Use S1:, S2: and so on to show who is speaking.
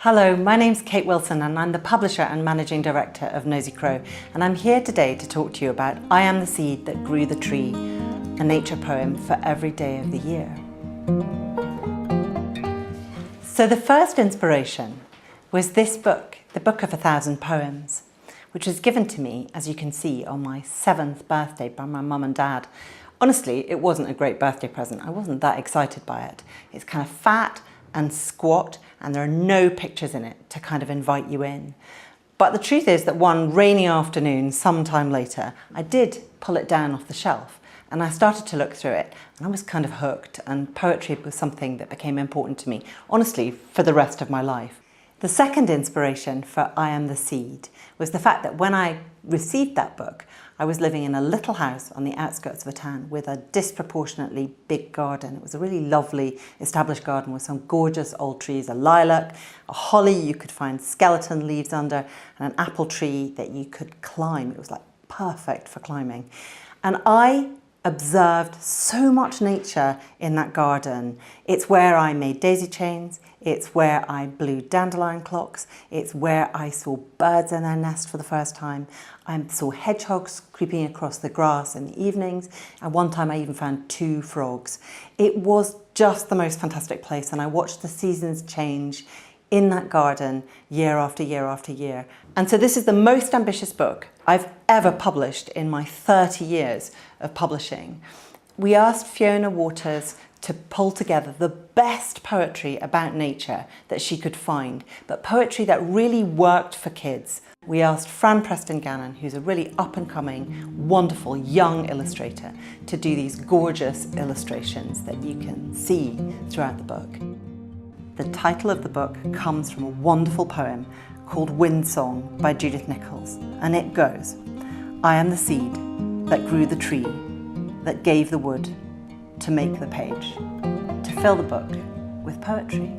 S1: Hello, my name's Kate Wilson and I'm the publisher and managing director of Nosy Crow, and I'm here today to talk to you about I Am the Seed That Grew the Tree, a nature poem for every day of the year. So the first inspiration was this book, the Book of 1,000 Poems, which was given to me, as you can see, on my 7th birthday by my mum and dad. Honestly, it wasn't a great birthday present. I wasn't that excited by it. It's kind of fat and squat, and there are no pictures in it to kind of invite you in. But the truth is that one rainy afternoon, sometime later, I did pull it down off the shelf and I started to look through it and I was kind of hooked, and poetry was something that became important to me, honestly, for the rest of my life. The second inspiration for I Am the Seed was the fact that when I received that book, I was living in a little house on the outskirts of a town with a disproportionately big garden. It was a really lovely established garden with some gorgeous old trees, a lilac, a holly you could find skeleton leaves under, and an apple tree that you could climb. It was like perfect for climbing. And I observed so much nature in that garden. It's where I made daisy chains, it's where I blew dandelion clocks, it's where I saw birds in their nest for the first time. I saw hedgehogs creeping across the grass in the evenings, and one time I even found 2 frogs. It was just the most fantastic place, and I watched the seasons change in that garden year after year after year. And so this is the most ambitious book I've ever published in my 30 years of publishing. We asked Fiona Waters to pull together the best poetry about nature that she could find, but poetry that really worked for kids. We asked Fran Preston Gannon, who's a really up-and-coming, wonderful young illustrator, to do these gorgeous illustrations that you can see throughout the book. The title of the book comes from a wonderful poem called Wind Song by Judith Nichols, and it goes, I am the seed that grew the tree, that gave the wood to make the page, to fill the book with poetry.